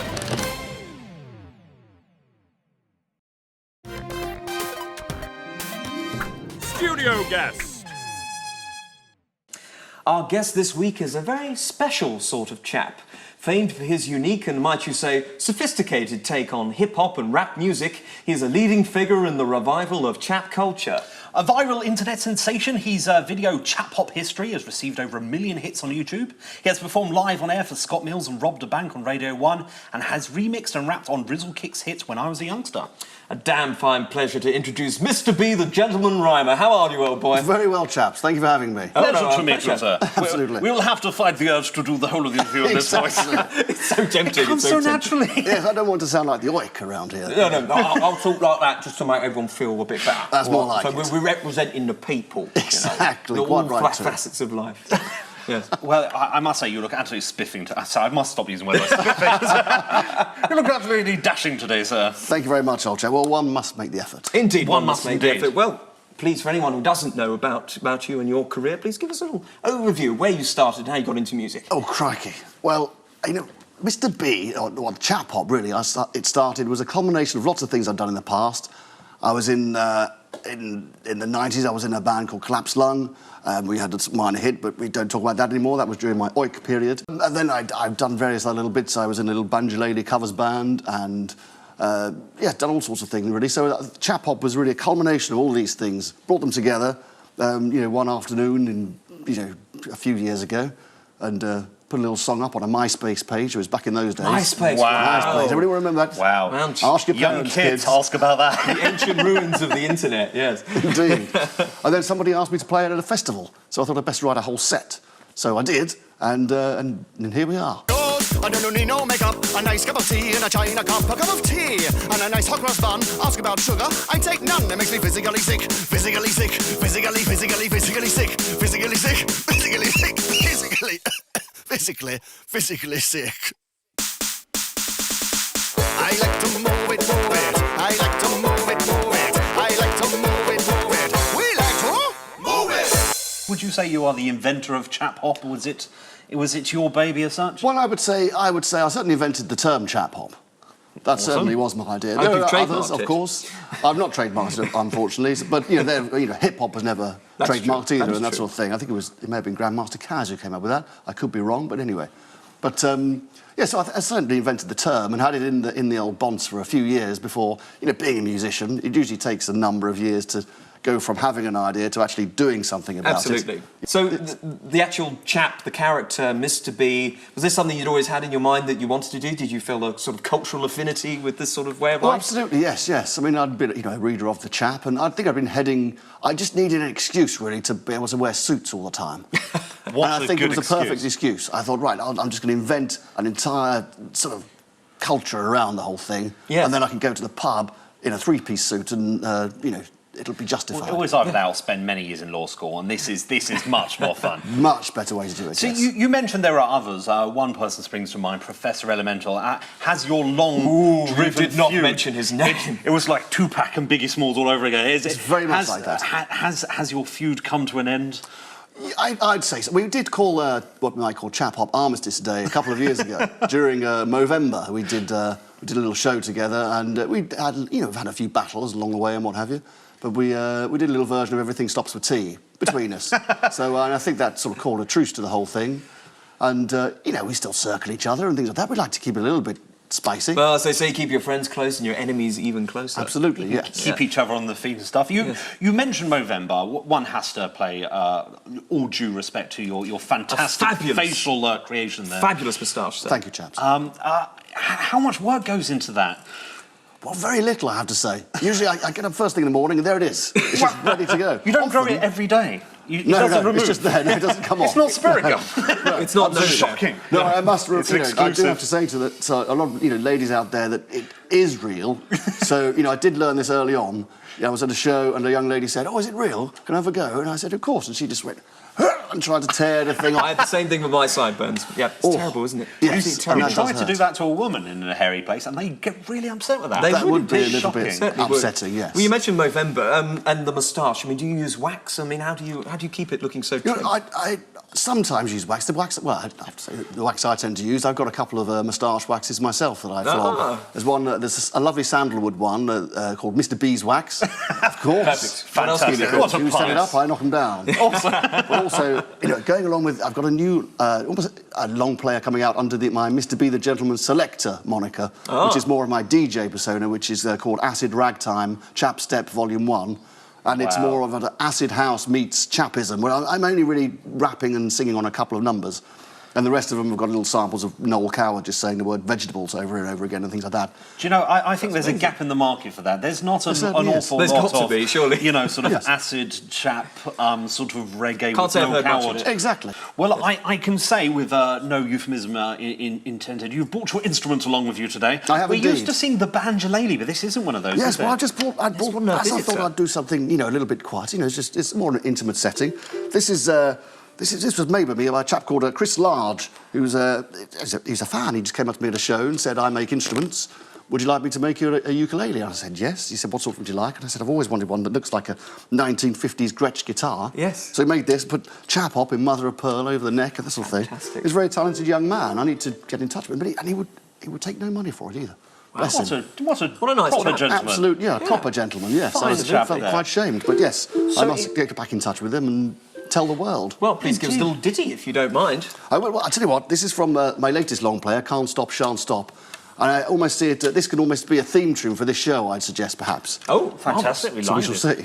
Speaker 9: Studio guest!
Speaker 1: Our guest this week is a very special sort of chap. Famed for his unique and, might you say, sophisticated take on hip-hop and rap music, he is a leading figure in the revival of chap culture.
Speaker 2: A viral internet sensation, his video Chap Hop History has received over 1 million hits on YouTube. He has performed live on air for Scott Mills and robbed a bank on Radio 1 and has remixed and rapped on Rizzle Kick's hits When I Was a Youngster.
Speaker 1: A damn fine pleasure to introduce Mr. B, the gentleman rhymer. How are you, old boy?
Speaker 13: Very well, chaps. Thank you for having me.
Speaker 2: Pleasure to meet you, sir.
Speaker 13: Absolutely.
Speaker 2: We'll have to fight the urge to do the whole of the interview in this voice.
Speaker 1: It's so tempting.
Speaker 2: It comes so naturally.
Speaker 13: Yes, I don't want to sound like the oik around here.
Speaker 1: No, I'll talk like that just to make everyone feel a bit better.
Speaker 13: That's more like
Speaker 1: so
Speaker 13: it.
Speaker 1: we're representing the people.
Speaker 13: Exactly,
Speaker 1: You know,
Speaker 13: quite
Speaker 1: all
Speaker 13: right too.
Speaker 1: facets of life. Yes.
Speaker 2: Well, I must say, you look absolutely spiffing. So I must stop using words like spiffing. You look absolutely dashing today, sir.
Speaker 13: Thank you very much, old chap. Well, one must make the effort.
Speaker 1: Indeed,
Speaker 2: One
Speaker 1: one must
Speaker 2: must
Speaker 1: make the
Speaker 2: indeed.
Speaker 1: effort. Well, please, for anyone who doesn't know about you and your career, please give us a little overview of where you started and how you got into music.
Speaker 13: Oh, crikey. Well, you know, Mr. B, or Chap Hop, really, it started, was a combination of lots of things I'd done in the past. I was in the 90s, I was in a band called Collapse Lung. We had a minor hit, but we don't talk about that anymore. That was during my oik period. And then I've done various other little bits. I was in a little Banjolele covers band and, done all sorts of things, really. So Chap Hop was really a culmination of all these things. Brought them together, one afternoon a few years ago and put a little song up on a MySpace page. It was back in those days.
Speaker 1: MySpace,
Speaker 2: wow.
Speaker 13: MySpace. Everybody remember that?
Speaker 2: Wow.
Speaker 13: Ask your
Speaker 2: Young
Speaker 13: parents,
Speaker 2: kids, ask about that.
Speaker 1: The ancient ruins of the internet, yes.
Speaker 13: Indeed. And then somebody asked me to play it at a festival, so I thought I'd best write a whole set. So I did, and here we are.
Speaker 14: I don't need no makeup, a nice cup of tea in a china cup, a cup of tea, and a nice hot cross bun. Ask about sugar, I take none. It makes me physically sick, physically sick, physically sick, physically sick, physically sick, physically sick, physically sick. I like to move it, move it. I like to move it, move it. I like to move it, move it. We like to move it.
Speaker 2: Would you say you are the inventor of chap hop? Was it your baby as such?
Speaker 13: Well, I would say I certainly invented the term chap hop. That certainly was my idea.
Speaker 1: Oh,
Speaker 13: There
Speaker 1: you've
Speaker 13: are
Speaker 1: trademarked
Speaker 13: others, of
Speaker 1: it.
Speaker 13: course. I've not trademarked it, unfortunately, but hip hop was never
Speaker 1: That's
Speaker 13: trademarked
Speaker 1: true.
Speaker 13: either,
Speaker 1: That is
Speaker 13: and that
Speaker 1: true.
Speaker 13: sort of thing. I think it may have been Grandmaster Kaz who came up with that. I could be wrong, but anyway. But so I certainly invented the term and had it in the old bonds for a few years before. Being a musician, it usually takes a number of years to go from having an idea to actually doing something about
Speaker 1: Absolutely.
Speaker 13: it.
Speaker 1: So the actual chap, the character, Mr. B, was this something you'd always had in your mind that you wanted to do? Did you feel a sort of cultural affinity with this sort of way of
Speaker 13: Oh,
Speaker 1: life?
Speaker 13: absolutely, yes. I mean, I'd been, a reader of the chap, and I think I'd been heading. I just needed an excuse, really, to be able to wear suits all the time. And I think it was a perfect excuse. I thought, right, I'm just going to invent an entire sort of culture around the whole thing, and then I can go to the pub in a three-piece suit, and it'll be justified.
Speaker 2: Well, always I've now spent many years in law school, and this is much more fun.
Speaker 13: Much better way to do it.
Speaker 2: So
Speaker 13: yes.
Speaker 2: you mentioned there are others. One person springs to mind, Professor Elemental. Has your long-driven
Speaker 1: did not
Speaker 2: feud-
Speaker 1: mention his name.
Speaker 2: It was like Tupac and Biggie Smalls all over again.
Speaker 13: It's very much like that.
Speaker 2: Has your feud come to an end?
Speaker 13: I'd say so. We did call what we might call Chap Hop Armistice Day a couple of years ago. During Movember, we did a little show together, and we had we've had a few battles along the way and what have you. But we did a little version of Everything Stops with Tea between us. So and I think that sort of called a truce to the whole thing. And we still circle each other and things like that. We'd like to keep it a little bit spicy.
Speaker 1: Well, as they say, keep your friends close and your enemies even closer.
Speaker 13: Absolutely, yes.
Speaker 2: Keep each other on the feet and stuff. You mentioned Movember. One has to play all due respect to your fantastic facial creation there.
Speaker 1: Fabulous moustache.
Speaker 13: Thank you, chaps.
Speaker 2: How much work goes into that?
Speaker 13: Well, very little, I have to say. Usually I get up first thing in the morning and there it is. It's just ready to go.
Speaker 2: You don't grow it every day? It
Speaker 13: No,
Speaker 2: doesn't remove.
Speaker 13: it's just there. No, it doesn't come off.
Speaker 2: It's not spirit gum.
Speaker 13: No,
Speaker 1: it's not
Speaker 2: shocking.
Speaker 13: No, I must.
Speaker 2: It's
Speaker 13: I do
Speaker 2: exclusive.
Speaker 13: have to say to that a lot of ladies out there that it is real. So I did learn this early on. I was at a show and a young lady said, "Oh, is it real? Can I have a go?" And I said, "Of course." And she just went and tried to tear the thing off.
Speaker 1: I had the same thing with my sideburns. Yeah, it's terrible, isn't it?
Speaker 13: Yes,
Speaker 1: Absolutely
Speaker 2: You
Speaker 1: terrible.
Speaker 2: try to do that to a woman in a hairy place, and they get really upset with that.
Speaker 13: That would be a
Speaker 2: It's
Speaker 13: little bit
Speaker 2: shocking.
Speaker 13: upsetting. Yes.
Speaker 1: Well, you mentioned Movember and the moustache. I mean, do you use wax? I mean, how do you keep it looking so trim?
Speaker 13: I sometimes use wax. Well, I have to say the wax I tend to use. I've got a couple of moustache waxes myself that I flog. There's one. There's a lovely sandalwood one called Mr. B's wax. Of course.
Speaker 2: Fantastic.
Speaker 13: What you set it up, I knock them down. But also, going along with, I've got a new, almost a long player coming out under my Mr. B the Gentleman Selector moniker, which is more of my DJ persona, which is called Acid Ragtime Chap Step Volume 1. And it's more of an acid house meets chapism, where I'm only really rapping and singing on a couple of numbers. And the rest of them have got little samples of Noel Coward just saying the word vegetables over and over again and things like that.
Speaker 2: Do you know, I think there's a gap in the market for that. There's not an awful
Speaker 1: There's
Speaker 2: lot
Speaker 1: got to
Speaker 2: of,
Speaker 1: be, surely.
Speaker 2: sort of acid chap, sort of reggae
Speaker 1: Can't
Speaker 2: with
Speaker 1: say I've
Speaker 2: Noel
Speaker 1: heard much of
Speaker 2: Coward.
Speaker 1: it.
Speaker 13: Exactly.
Speaker 2: Well, I can say with no euphemism intended, you've brought your instrument along with you today.
Speaker 13: I have
Speaker 2: We're
Speaker 13: indeed.
Speaker 2: used to seeing the banjalele, but this isn't one of those,
Speaker 13: Yes,
Speaker 2: is
Speaker 13: well,
Speaker 2: it?
Speaker 13: I just bought. I thought I'd do something, a little bit quiet. It's more an intimate setting. This was made with me by a chap called Chris Large, he's a fan. He just came up to me at a show and said, "I make instruments. Would you like me to make you a ukulele?" And I said, "Yes." He said, "What sort would you like?" And I said, "I've always wanted one that looks like a 1950s Gretsch guitar."
Speaker 1: Yes.
Speaker 13: So he made this, put chap hop in mother of pearl over the neck and that sort of thing.
Speaker 1: Fantastic.
Speaker 13: He's a very talented young man. I need to get in touch with him, but he would take no money for it either. Bless him.
Speaker 2: What a
Speaker 1: nice
Speaker 2: proper
Speaker 1: chap.
Speaker 2: gentleman.
Speaker 13: Absolute, proper gentleman, yes.
Speaker 2: Fine
Speaker 13: I
Speaker 2: chap
Speaker 13: felt
Speaker 2: there.
Speaker 13: quite shamed, but yes, I must get back in touch with him and tell the world.
Speaker 1: Well, please give us a little ditty if you don't mind.
Speaker 13: Well, I'll tell you what, this is from my latest long play, Can't Stop, Shan't Stop. And I almost see it, this could almost be a theme tune for this show, I'd suggest, perhaps.
Speaker 1: Oh,
Speaker 2: Fantastic. We
Speaker 13: So we
Speaker 2: like
Speaker 13: shall
Speaker 2: it.
Speaker 13: see.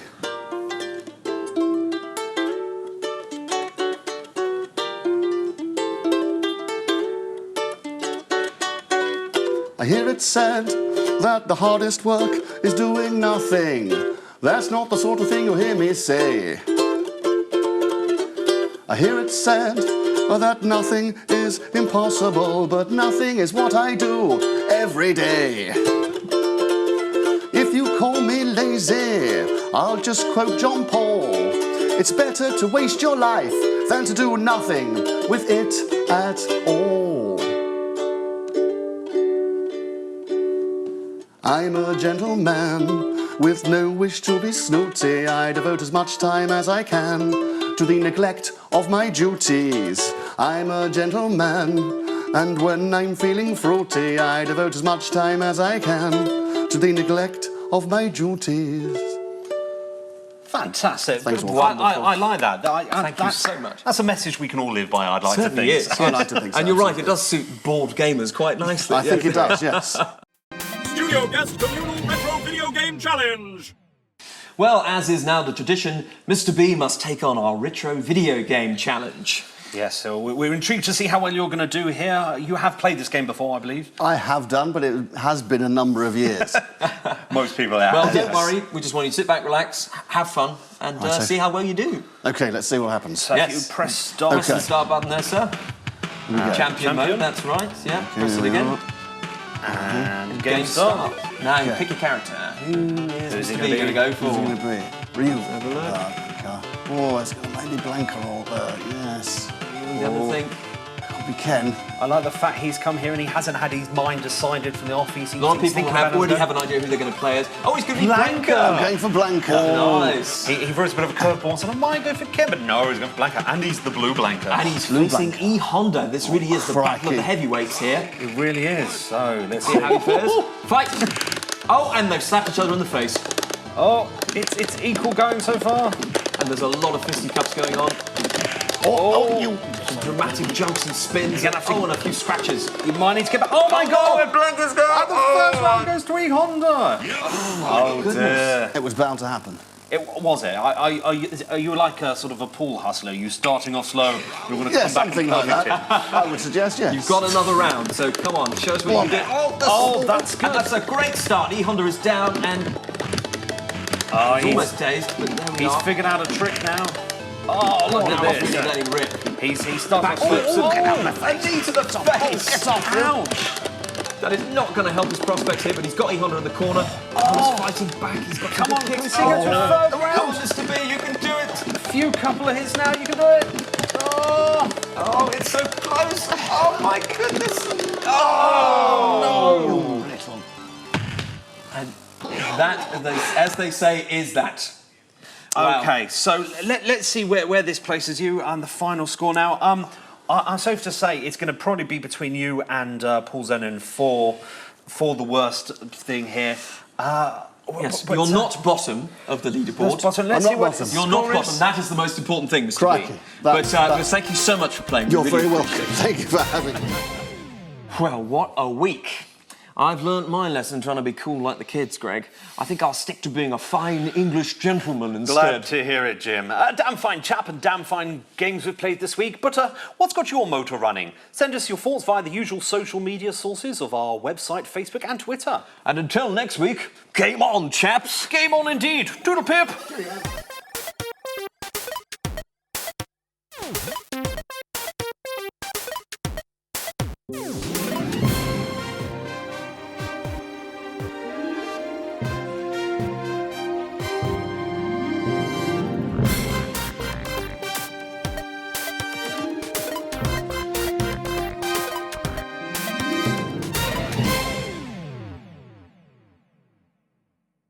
Speaker 13: I hear it said that the hardest work is doing nothing. That's not the sort of thing you'll hear me say. I hear it said that nothing is impossible, but nothing is what I do every day. If you call me lazy, I'll just quote John Paul. It's better to waste your life than to do nothing with it at all. I'm a gentleman with no wish to be snooty. I devote as much time as I can to the neglect of my duties. I'm a gentleman, and when I'm feeling fruity, I devote as much time as I can to the neglect of my duties.
Speaker 2: Fantastic.
Speaker 13: Thanks,
Speaker 2: Well, I like that.
Speaker 1: Thank you so much.
Speaker 2: That's a message we can all live by, I'd like
Speaker 1: Certainly
Speaker 2: to
Speaker 1: is.
Speaker 2: think.
Speaker 13: I like to think so.
Speaker 1: And you're right, it does suit bored gamers quite nicely.
Speaker 13: I think it does, yes.
Speaker 5: Studio Guest Communal Retro Video Game Challenge.
Speaker 1: Well, as is now the tradition, Mr. B must take on our retro video game challenge.
Speaker 2: Yes, so we're intrigued to see how well you're going to do here. You have played this game before, I believe.
Speaker 13: I have done, but it has been a number of years.
Speaker 2: Most people have.
Speaker 1: Well, don't worry, we just want you to sit back, relax, have fun, and
Speaker 13: Right,
Speaker 1: see how well you do.
Speaker 13: Okay, let's see what happens.
Speaker 2: So if you press start.
Speaker 1: Press the start button there, sir.
Speaker 13: Here we go.
Speaker 1: Champion mode, that's right. Yeah, press it again.
Speaker 2: And
Speaker 1: Game start. Now
Speaker 13: Okay.
Speaker 1: pick a character. Who's
Speaker 2: he
Speaker 1: Mr.
Speaker 2: gonna
Speaker 1: B going to go for?
Speaker 13: Who's it going to be? Ryu.
Speaker 1: Have a look.
Speaker 13: Oh, it's going to maybe Blanca or yes.
Speaker 1: You have a think.
Speaker 13: Could be Ken.
Speaker 2: I like the fact he's come here and he hasn't had his mind decided from the off. He's
Speaker 1: A lot of people already have an idea who they're going to play as. Oh, he's going to be Blanca.
Speaker 13: I'm going for Blanca.
Speaker 1: Nice.
Speaker 2: He throws a bit of a curveball and said, I might go for Ken, but no, he's going for Blanca. And he's the blue Blanca.
Speaker 1: And he's facing E Honda. This really is the battle of the heavyweights here.
Speaker 2: It really is. So let's
Speaker 1: See how he fares. Fight. Oh, and they've slapped each other in the face.
Speaker 2: Oh, it's equal going so far.
Speaker 1: And there's a lot of fisticuffs going on.
Speaker 13: You.
Speaker 1: Some dramatic jumps and spins. And a few scratches.
Speaker 2: You might need to get back. Oh my God!
Speaker 1: Blanca's going.
Speaker 2: The first round goes to E Honda.
Speaker 1: Oh,
Speaker 2: dear.
Speaker 13: It was bound to happen.
Speaker 2: Was it? Are you like a sort of a pool hustler? You starting off slow, you're going to
Speaker 13: Yeah,
Speaker 2: come back
Speaker 13: something
Speaker 2: and
Speaker 13: like
Speaker 2: perfect
Speaker 13: that. I would suggest, yes.
Speaker 1: You've got another round, so come on, show us what you did.
Speaker 2: Oh, that's good.
Speaker 1: And that's a great start. E Honda is down and he's almost dazed, but there we
Speaker 2: He's
Speaker 1: are.
Speaker 2: figured out a trick now. Oh, look at this.
Speaker 1: Let him rip.
Speaker 2: He starts
Speaker 1: Back
Speaker 2: off
Speaker 1: flips
Speaker 2: slow.
Speaker 1: and a knee to the face.
Speaker 2: Get off. Ouch.
Speaker 1: That is not going to help his prospects here, but he's got E Honda in the corner. Honda's fighting back. He's got
Speaker 2: Come on,
Speaker 1: kicks.
Speaker 2: can we see you to a third round?
Speaker 1: Come on, Mr. B, you can do it.
Speaker 2: A few couple of hits now, you can do it.
Speaker 1: Oh, it's so close. Oh, my goodness. Oh, no. And that, as they say, is that. Wow.
Speaker 2: Okay, so let's see where this places you and the final score now. I'm safe to say it's going to probably be between you and Paul Zenon for the worst thing here.
Speaker 1: Yes, you're not bottom of the leaderboard.
Speaker 2: Bottom. Let's see what
Speaker 1: You're not bottom. That is the most important thing, Mr.
Speaker 13: Crikey.
Speaker 1: B. But thank you so much for playing.
Speaker 13: You're
Speaker 1: We really
Speaker 13: very welcome.
Speaker 1: appreciate it.
Speaker 13: Thank you for having me.
Speaker 1: Well, what a week. I've learnt my lesson trying to be cool like the kids, Greg. I think I'll stick to being a fine English gentleman instead.
Speaker 2: Glad to hear it, Jim. Damn fine chap and damn fine games we've played this week. But what's got your motor running? Send us your thoughts via the usual social media sources of our website, Facebook and Twitter.
Speaker 1: And until next week, game on, chaps.
Speaker 2: Game on indeed. Doodle pip.